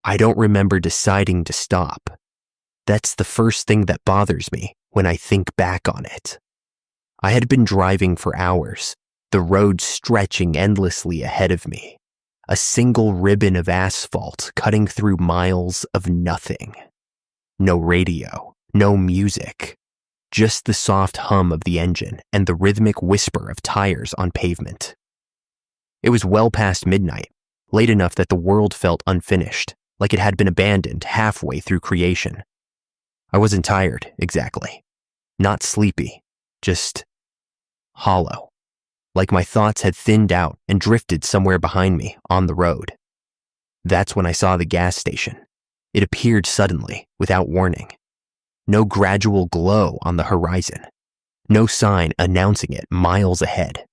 I don't remember deciding to stop. That's the first thing that bothers me when I think back on it. I had been driving for hours, the road stretching endlessly ahead of me, a single ribbon of asphalt cutting through miles of nothing. No radio, no music, just the soft hum of the engine and the rhythmic whisper of tires on pavement. It was well past midnight, late enough that the world felt unfinished, like it had been abandoned halfway through creation. I wasn't tired, exactly. Not sleepy, just hollow, like my thoughts had thinned out and drifted somewhere behind me on the road. That's when I saw the gas station. It appeared suddenly, without warning. No gradual glow on the horizon. No sign announcing it miles ahead.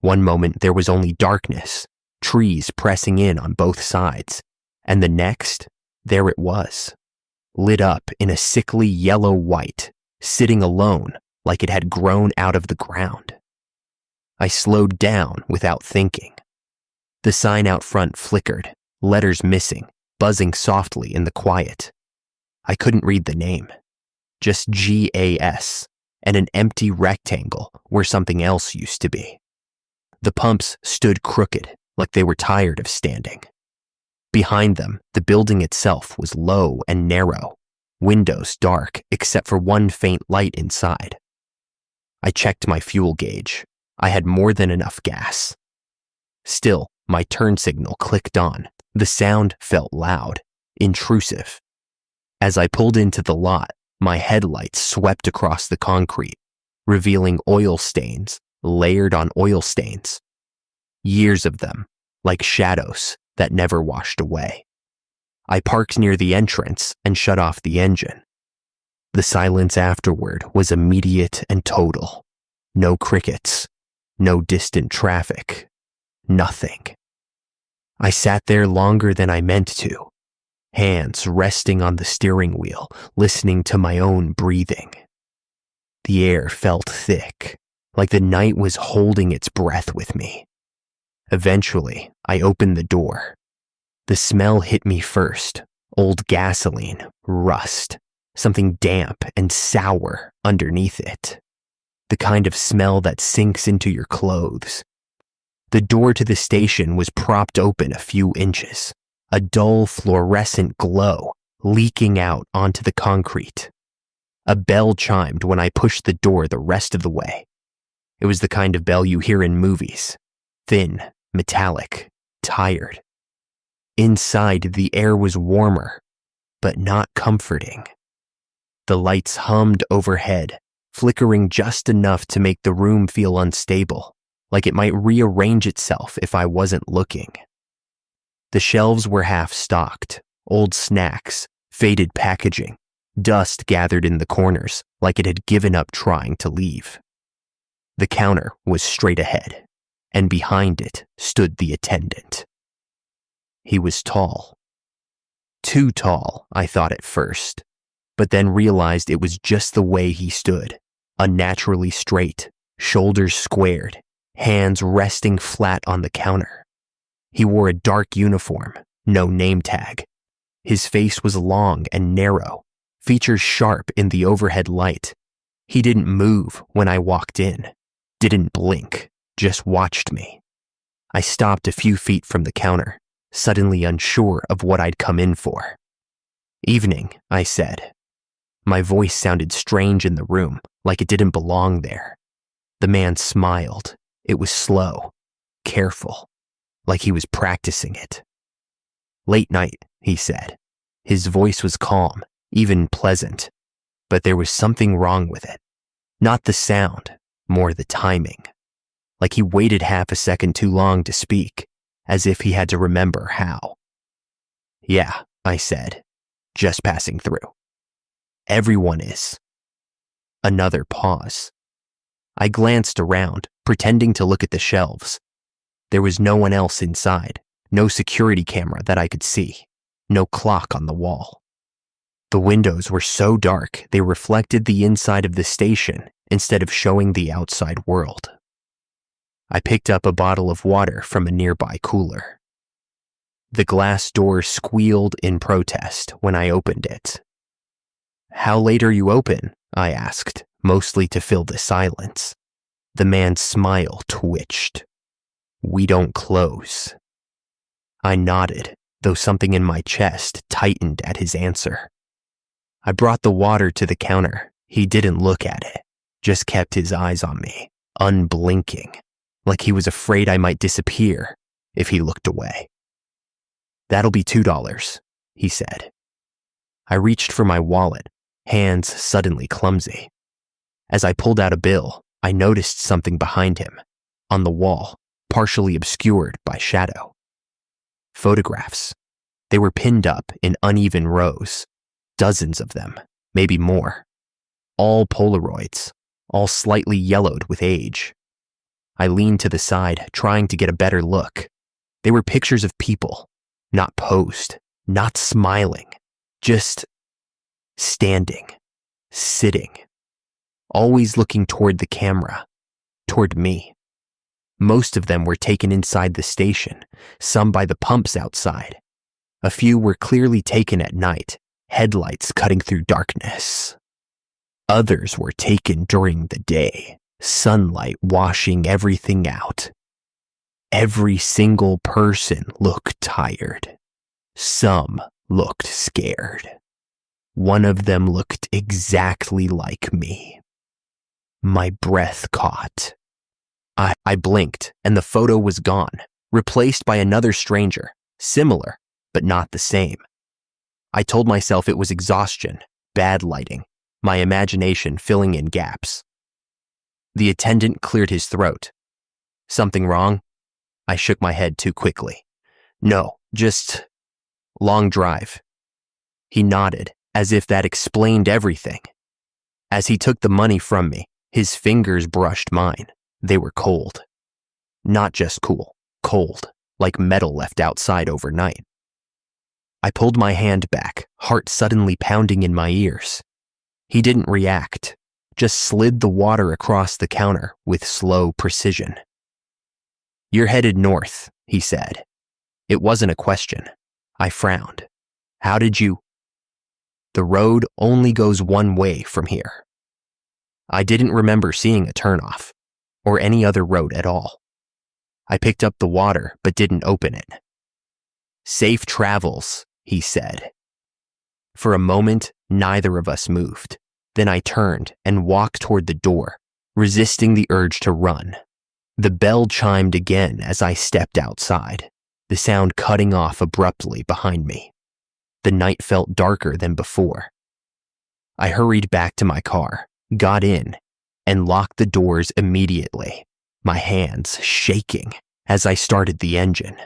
One moment there was only darkness, trees pressing in on both sides, and the next, there it was, lit up in a sickly yellow-white, sitting alone like it had grown out of the ground. I slowed down without thinking. The sign out front flickered, letters missing, buzzing softly in the quiet. I couldn't read the name. Just GAS and an empty rectangle where something else used to be. The pumps stood crooked, like they were tired of standing. Behind them, the building itself was low and narrow, windows dark except for one faint light inside. I checked my fuel gauge. I had more than enough gas. Still, my turn signal clicked on. The sound felt loud, intrusive. As I pulled into the lot, my headlights swept across the concrete, revealing oil stains, layered on oil stains. Years of them, like shadows that never washed away. I parked near the entrance and shut off the engine. The silence afterward was immediate and total. No crickets, no distant traffic, nothing. I sat there longer than I meant to, hands resting on the steering wheel, listening to my own breathing. The air felt thick, like the night was holding its breath with me. Eventually, I opened the door. The smell hit me first, old gasoline, rust, something damp and sour underneath it. The kind of smell that sinks into your clothes. The door to the station was propped open a few inches, a dull fluorescent glow leaking out onto the concrete. A bell chimed when I pushed the door the rest of the way. It was the kind of bell you hear in movies, thin, metallic, tired. Inside, the air was warmer, but not comforting. The lights hummed overhead, flickering just enough to make the room feel unstable, like it might rearrange itself if I wasn't looking. The shelves were half-stocked, old snacks, faded packaging, dust gathered in the corners like it had given up trying to leave. The counter was straight ahead, and behind it stood the attendant. He was tall. Too tall, I thought at first, but then realized it was just the way he stood, unnaturally straight, shoulders squared, hands resting flat on the counter. He wore a dark uniform, no name tag. His face was long and narrow, features sharp in the overhead light. He didn't move when I walked in, didn't blink, just watched me. I stopped a few feet from the counter, suddenly unsure of what I'd come in for. "Evening," I said. My voice sounded strange in the room, like it didn't belong there. The man smiled. It was slow, careful, like he was practicing it. "Late night," he said. His voice was calm, even pleasant, but there was something wrong with it. Not the sound, more the timing. Like he waited half a second too long to speak, as if he had to remember how. "Yeah," I said, just passing through. "Everyone is." Another pause. I glanced around, pretending to look at the shelves. There was no one else inside, no security camera that I could see, no clock on the wall. The windows were so dark they reflected the inside of the station instead of showing the outside world. I picked up a bottle of water from a nearby cooler. The glass door squealed in protest when I opened it. "How late are you open?" I asked, mostly to fill the silence. The man's smile twitched. "We don't close." I nodded, though something in my chest tightened at his answer. I brought the water to the counter. He didn't look at it, just kept his eyes on me, unblinking, like he was afraid I might disappear if he looked away. "That'll be $2, he said. I reached for my wallet, hands suddenly clumsy. As I pulled out a bill, I noticed something behind him, on the wall, partially obscured by shadow. Photographs. They were pinned up in uneven rows, dozens of them, maybe more. All Polaroids, all slightly yellowed with age. I leaned to the side, trying to get a better look. They were pictures of people, not posed, not smiling, just standing, sitting, always looking toward the camera, toward me. Most of them were taken inside the station, some by the pumps outside. A few were clearly taken at night, headlights cutting through darkness. Others were taken during the day, sunlight washing everything out. Every single person looked tired. Some looked scared. One of them looked exactly like me. My breath caught. I blinked, and the photo was gone, replaced by another stranger, similar, but not the same. I told myself it was exhaustion, bad lighting, my imagination filling in gaps. The attendant cleared his throat. "Something wrong?" I shook my head too quickly. "No, just long drive." He nodded, as if that explained everything. As he took the money from me, his fingers brushed mine. They were cold. Not just cool, cold, like metal left outside overnight. I pulled my hand back, heart suddenly pounding in my ears. He didn't react, just slid the water across the counter with slow precision. "You're headed north," he said. It wasn't a question. I frowned. "How did you—" "The road only goes one way from here." I didn't remember seeing a turnoff, or any other road at all. I picked up the water, but didn't open it. "Safe travels," he said. For a moment, neither of us moved. Then I turned and walked toward the door, resisting the urge to run. The bell chimed again as I stepped outside, the sound cutting off abruptly behind me. The night felt darker than before. I hurried back to my car, got in, and locked the doors immediately, my hands shaking as I started the engine.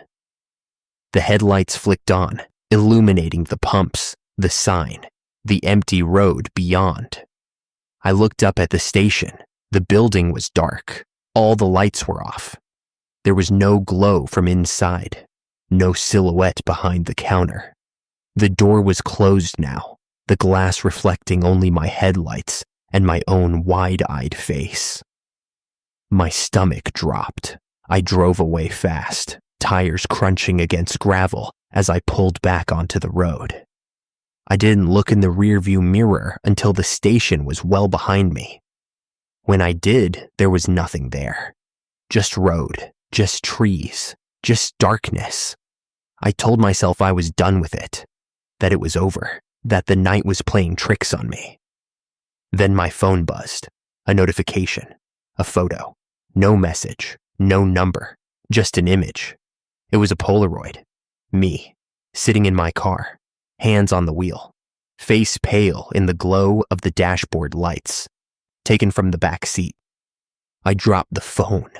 The headlights flicked on, illuminating the pumps, the sign, the empty road beyond. I looked up at the station. The building was dark. All the lights were off. There was no glow from inside, no silhouette behind the counter. The door was closed now, the glass reflecting only my headlights and my own wide-eyed face. My stomach dropped. I drove away fast, tires crunching against gravel as I pulled back onto the road. I didn't look in the rearview mirror until the station was well behind me. When I did, there was nothing there. Just road, just trees, just darkness. I told myself I was done with it, that it was over, that the night was playing tricks on me. Then my phone buzzed. A notification. A photo. No message. No number. Just an image. It was a Polaroid. Me, sitting in my car, hands on the wheel, face pale in the glow of the dashboard lights, taken from the back seat. I dropped the phone.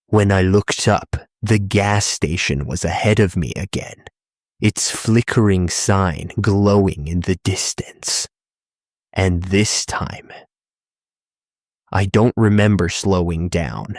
When I looked up, the gas station was ahead of me again, its flickering sign glowing in the distance. And this time, I don't remember slowing down.